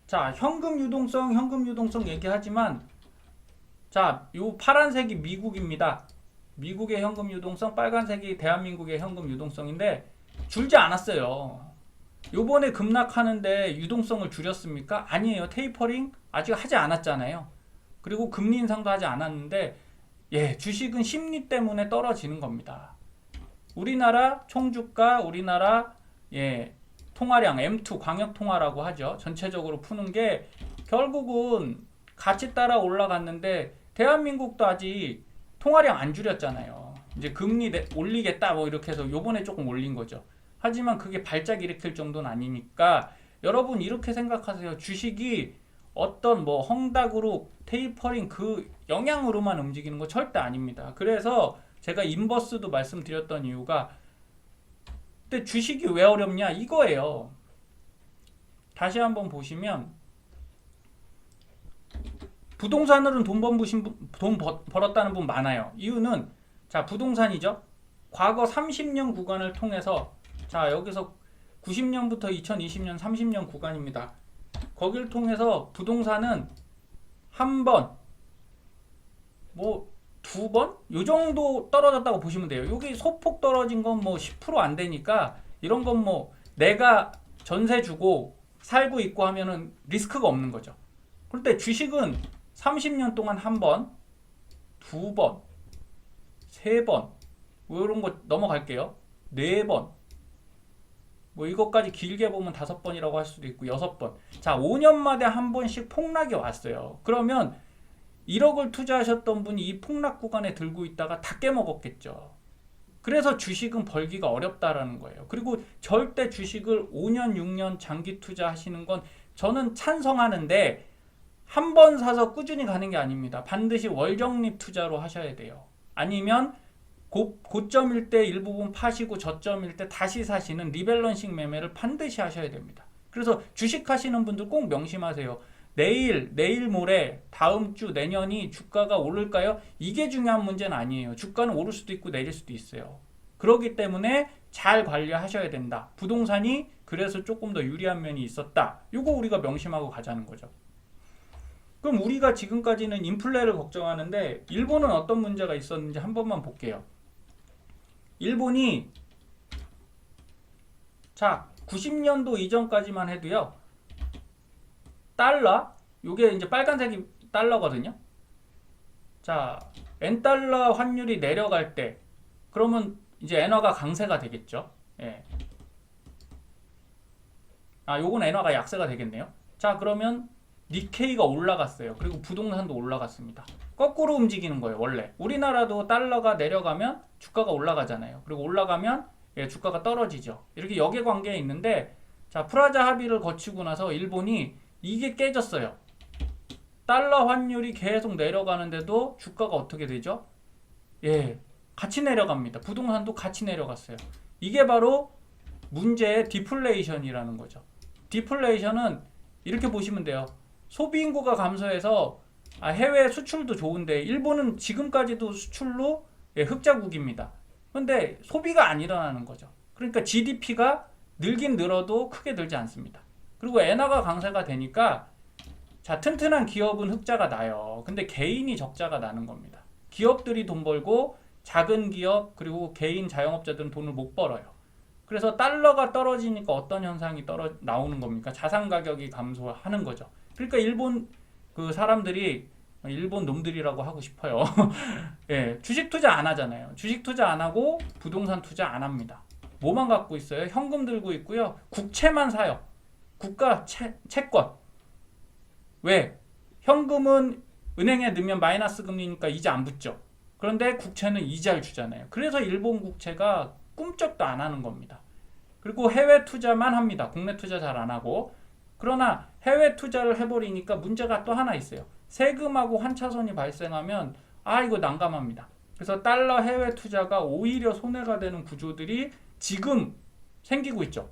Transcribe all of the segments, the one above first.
자, 현금 유동성 얘기하지만, 자, 요 파란색이 미국입니다. 미국의 현금 유동성, 빨간색이 대한민국의 현금 유동성인데 줄지 않았어요. 요번에 급락하는데 유동성을 줄였습니까? 아니에요. 테이퍼링 아직 하지 않았잖아요. 그리고 금리 인상도 하지 않았는데, 예, 주식은 심리 때문에 떨어지는 겁니다. 우리나라 총주가, 우리나라 예, 통화량 M2 광역 통화라고 하죠. 전체적으로 푸는 게 결국은 같이 따라 올라갔는데 대한민국도 아직 통화량 안 줄였잖아요. 이제 금리 올리겠다 뭐 이렇게 해서 요번에 조금 올린 거죠. 하지만 그게 발작 일으킬 정도는 아니니까 여러분 이렇게 생각하세요. 주식이 어떤 뭐 헝다그룹 테이퍼링 그 영향으로만 움직이는 거 절대 아닙니다. 그래서 제가 인버스도 말씀드렸던 이유가, 근데 주식이 왜 어렵냐 이거예요. 다시 한번 보시면 부동산으로는 돈 벌었다는 분 많아요. 이유는 자, 부동산이죠. 과거 30년 구간을 통해서, 자, 여기서 90년부터 2020년 30년 구간입니다. 거기를 통해서 부동산은 한 번, 뭐 두 번? 요 정도 떨어졌다고 보시면 돼요. 여기 소폭 떨어진 건 뭐 10%안 되니까 이런 건 뭐 내가 전세 주고 살고 있고 하면은 리스크가 없는 거죠. 그런데 주식은 30년 동안 한 번, 두 번, 세 번, 뭐 이런 거 넘어갈게요. 네 번, 뭐 이것까지 길게 보면 5번이라고 할 수도 있고 6번. 자, 5년마다 한 번씩 폭락이 왔어요. 그러면 1억을 투자하셨던 분이 이 폭락 구간에 들고 있다가 다 깨먹었겠죠. 그래서 주식은 벌기가 어렵다라는 거예요. 그리고 절대 주식을 5년, 6년 장기 투자하시는 건 저는 찬성하는데, 한 번 사서 꾸준히 가는 게 아닙니다. 반드시 월적립 투자로 하셔야 돼요. 아니면 고점일 때 일부분 파시고 저점일 때 다시 사시는 리밸런싱 매매를 반드시 하셔야 됩니다. 그래서 주식 하시는 분들 꼭 명심하세요. 내일 모레, 다음 주, 내년이 주가가 오를까요? 이게 중요한 문제는 아니에요. 주가는 오를 수도 있고 내릴 수도 있어요. 그렇기 때문에 잘 관리하셔야 된다. 부동산이 그래서 조금 더 유리한 면이 있었다. 이거 우리가 명심하고 가자는 거죠. 그럼 우리가 지금까지는 인플레를 걱정하는데 일본은 어떤 문제가 있었는지 한 번만 볼게요. 일본이, 자, 90년도 이전까지만 해도요. 달러, 요게 이제 빨간색이 달러거든요. 자, 엔달러 환율이 내려갈 때 그러면 이제 엔화가 강세가 되겠죠. 예. 아, 요건 엔화가 약세가 되겠네요. 자, 그러면 니케이가 올라갔어요. 그리고 부동산도 올라갔습니다. 거꾸로 움직이는 거예요. 원래 우리나라도 달러가 내려가면 주가가 올라가잖아요. 그리고 올라가면 예, 주가가 떨어지죠. 이렇게 역의 관계에 있는데, 자, 프라자 합의를 거치고 나서 일본이 이게 깨졌어요. 달러 환율이 계속 내려가는데도 주가가 어떻게 되죠? 예, 같이 내려갑니다. 부동산도 같이 내려갔어요. 이게 바로 문제의 디플레이션이라는 거죠. 디플레이션은 이렇게 보시면 돼요. 소비 인구가 감소해서 해외 수출도 좋은데 일본은 지금까지도 수출로 예, 흑자국입니다. 그런데 소비가 안 일어나는 거죠. 그러니까 GDP가 늘긴 늘어도 크게 늘지 않습니다. 그리고 엔화가 강세가 되니까, 자, 튼튼한 기업은 흑자가 나요. 근데 개인이 적자가 나는 겁니다. 기업들이 돈 벌고 작은 기업 그리고 개인 자영업자들은 돈을 못 벌어요. 그래서 달러가 떨어지니까 어떤 현상이 나오는 겁니까? 자산 가격이 감소하는 거죠. 그러니까 일본 그 사람들이, 일본 놈들이라고 하고 싶어요. 예, 주식 투자 안 하잖아요. 주식 투자 안 하고 부동산 투자 안 합니다. 뭐만 갖고 있어요? 현금 들고 있고요. 국채만 사요. 국가 채권. 왜? 현금은 은행에 넣으면 마이너스 금리니까 이자 안 붙죠. 그런데 국채는 이자를 주잖아요. 그래서 일본 국채가 꿈쩍도 안 하는 겁니다. 그리고 해외 투자만 합니다. 국내 투자 잘 안 하고. 그러나 해외 투자를 해버리니까 문제가 또 하나 있어요. 세금하고 환차손이 발생하면 이거 난감합니다. 그래서 달러 해외 투자가 오히려 손해가 되는 구조들이 지금 생기고 있죠.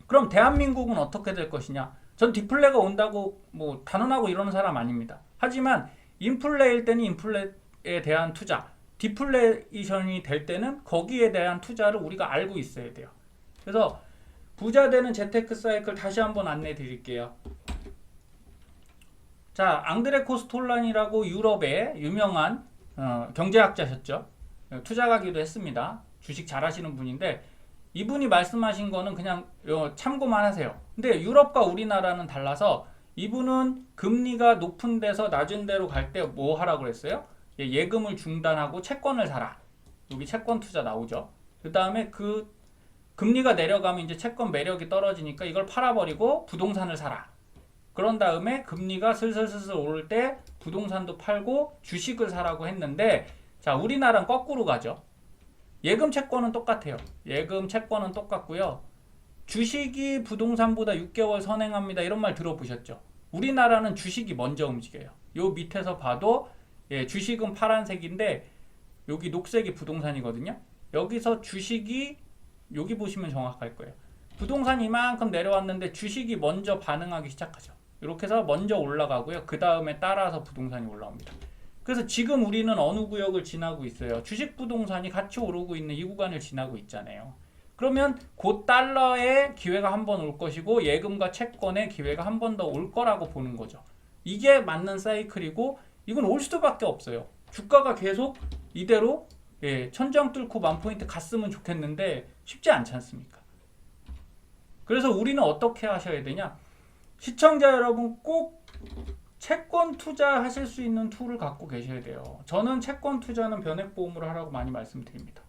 그럼 대한민국은 어떻게 될 것이냐? 전 디플레가 온다고 뭐 단언하고 이러는 사람 아닙니다. 하지만 인플레일 때는 인플레에 대한 투자, 디플레이션이 될 때는 거기에 대한 투자를 우리가 알고 있어야 돼요. 그래서 부자 되는 재테크 사이클 다시 한번 안내 드릴게요. 자, 앙드레 코스톨란이라고 유럽의 유명한 경제학자셨죠. 투자가기도 했습니다. 주식 잘하시는 분인데 이분이 말씀하신 거는 그냥 참고만 하세요. 근데 유럽과 우리나라는 달라서 이분은 금리가 높은 데서 낮은 데로 갈 때 뭐 하라고 그랬어요? 예금을 중단하고 채권을 사라. 여기 채권 투자 나오죠. 그 다음에 그 금리가 내려가면 이제 채권 매력이 떨어지니까 이걸 팔아버리고 부동산을 사라. 그런 다음에 금리가 슬슬 오를 때 부동산도 팔고 주식을 사라고 했는데, 자, 우리나라는 거꾸로 가죠. 예금 채권은 똑같아요. 예금 채권은 똑같고요. 주식이 부동산보다 6개월 선행합니다. 이런 말 들어보셨죠? 우리나라는 주식이 먼저 움직여요. 요 밑에서 봐도 주식은 파란색인데 여기 녹색이 부동산이거든요. 여기서 주식이 여기 보시면 정확할 거예요. 부동산이 이만큼 내려왔는데 주식이 먼저 반응하기 시작하죠. 이렇게 해서 먼저 올라가고요. 그 다음에 따라서 부동산이 올라옵니다. 그래서 지금 우리는 어느 구역을 지나고 있어요? 주식 부동산이 같이 오르고 있는 이 구간을 지나고 있잖아요. 그러면 곧 달러의 기회가 한 번 올 것이고 예금과 채권의 기회가 한 번 더 올 거라고 보는 거죠. 이게 맞는 사이클이고 이건 올 수밖에 없어요. 주가가 계속 이대로 천정 뚫고 10,000포인트 갔으면 좋겠는데 쉽지 않지 않습니까? 그래서 우리는 어떻게 하셔야 되냐? 시청자 여러분 꼭 채권 투자하실 수 있는 툴을 갖고 계셔야 돼요. 저는 채권 투자는 변액보험으로 하라고 많이 말씀드립니다.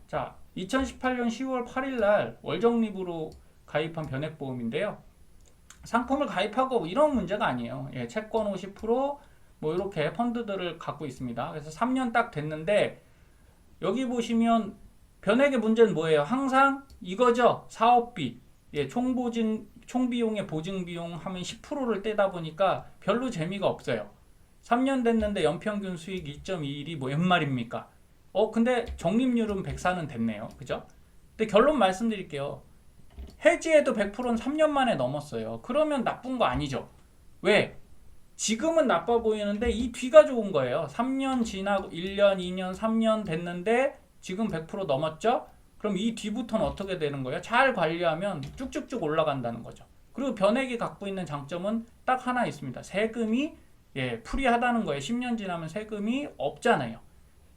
자, 2018년 10월 8일 날 월적립으로 가입한 변액보험인데요. 상품을 가입하고 이런 문제가 아니에요. 채권 50% 뭐 이렇게 펀드들을 갖고 있습니다. 그래서 3년 딱 됐는데 여기 보시면 변액의 문제는 뭐예요? 항상 이거죠. 사업비, 총비용의 보증비용 하면 10%를 떼다 보니까 별로 재미가 없어요. 3년 됐는데 연평균 수익 2.21이 뭐 연말입니까? 근데 적립률은 104는 됐네요. 그죠? 근데 결론 말씀드릴게요. 해지해도 100%는 3년 만에 넘었어요. 그러면 나쁜 거 아니죠. 왜? 지금은 나빠 보이는데 이 뒤가 좋은 거예요. 3년 지나고 1년, 2년, 3년 됐는데 지금 100% 넘었죠? 그럼 이 뒤부터는 어떻게 되는 거예요? 잘 관리하면 쭉쭉쭉 올라간다는 거죠. 그리고 변액이 갖고 있는 장점은 딱 하나 있습니다. 세금이 프리하다는 거예요. 10년 지나면 세금이 없잖아요.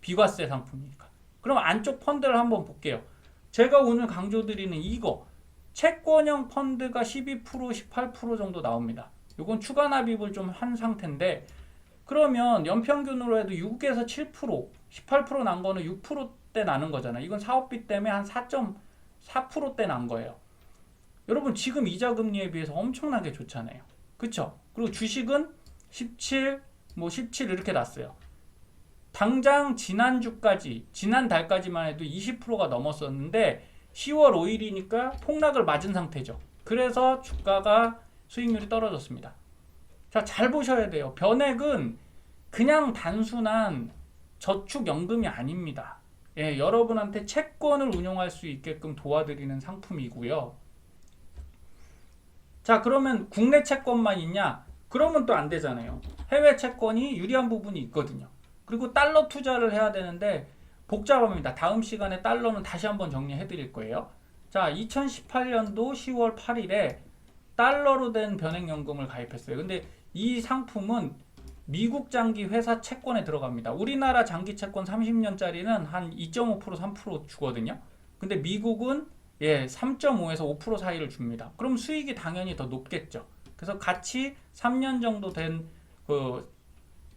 비과세 상품이니까. 그럼 안쪽 펀드를 한번 볼게요. 제가 오늘 강조드리는 이거 채권형 펀드가 12%, 18% 정도 나옵니다. 이건 추가 납입을 좀 한 상태인데 그러면 연평균으로 해도 6에서 7%, 18% 난 거는 6%대 나는 거잖아요. 이건 사업비 때문에 한 4.4%대 난 거예요. 여러분 지금 이자 금리에 비해서 엄청나게 좋잖아요. 그쵸? 그리고 주식은 17, 뭐 17 이렇게 났어요. 당장 지난달까지만 해도 20%가 넘었었는데 10월 5일이니까 폭락을 맞은 상태죠. 그래서 주가가 수익률이 떨어졌습니다. 자, 잘 보셔야 돼요. 변액은 그냥 단순한 저축연금이 아닙니다. 여러분한테 채권을 운용할 수 있게끔 도와드리는 상품이고요. 자, 그러면 국내 채권만 있냐? 그러면 또 안 되잖아요. 해외 채권이 유리한 부분이 있거든요. 그리고 달러 투자를 해야 되는데 복잡합니다. 다음 시간에 달러는 다시 한번 정리해 드릴 거예요. 자, 2018년도 10월 8일에 달러로 된 변액연금을 가입했어요. 근데 이 상품은 미국 장기 회사 채권에 들어갑니다. 우리나라 장기 채권 30년짜리는 한 2.5%, 3% 주거든요. 근데 미국은 3.5에서 5% 사이를 줍니다. 그럼 수익이 당연히 더 높겠죠. 그래서 같이 3년 정도 된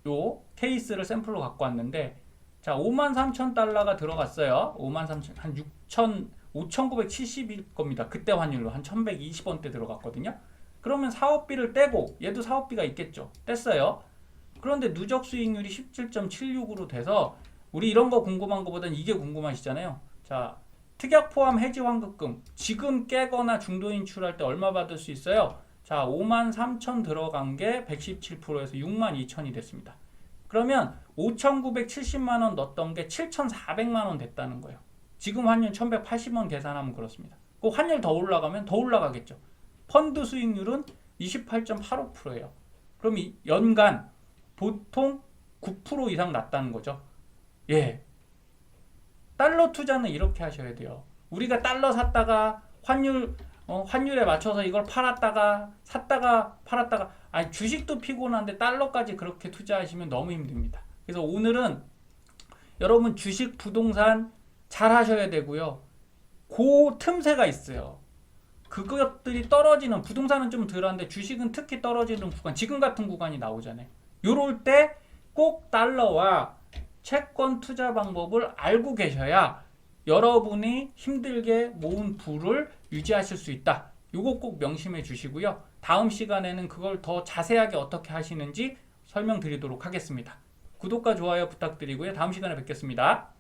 요 케이스를 샘플로 갖고 왔는데 자, 53,000달러가 들어갔어요. 53,000, 한 5,970일 겁니다. 그때 환율로 한 1,120원대 들어갔거든요. 그러면 사업비를 떼고 얘도 사업비가 있겠죠. 뗐어요. 그런데 누적 수익률이 17.76으로 돼서 우리 이런 거 궁금한 것보다는 이게 궁금하시잖아요. 자, 특약 포함 해지 환급금 지금 깨거나 중도 인출할 때 얼마 받을 수 있어요? 자, 53,000 들어간 게 117%에서 62,000이 됐습니다. 그러면 5,970만원 넣었던 게 7,400만원 됐다는 거예요. 지금 환율 1,180원 계산하면 그렇습니다. 그 환율 더 올라가면 더 올라가겠죠. 펀드 수익률은 28.85%예요. 그럼 연간 보통 9% 이상 났다는 거죠. 달러 투자는 이렇게 하셔야 돼요. 우리가 달러 샀다가 환율 환율에 맞춰서 이걸 팔았다가 샀다가 팔았다가, 아니 주식도 피곤한데 달러까지 그렇게 투자하시면 너무 힘듭니다. 그래서 오늘은 여러분 주식, 부동산 잘 하셔야 되고요. 그 틈새가 있어요. 그것들이 떨어지는, 부동산은 좀 덜한데 주식은 특히 떨어지는 구간, 지금 같은 구간이 나오잖아요. 요럴 때 꼭 달러와 채권 투자 방법을 알고 계셔야 여러분이 힘들게 모은 부를 유지하실 수 있다. 요거 꼭 명심해 주시고요. 다음 시간에는 그걸 더 자세하게 어떻게 하시는지 설명드리도록 하겠습니다. 구독과 좋아요 부탁드리고요. 다음 시간에 뵙겠습니다.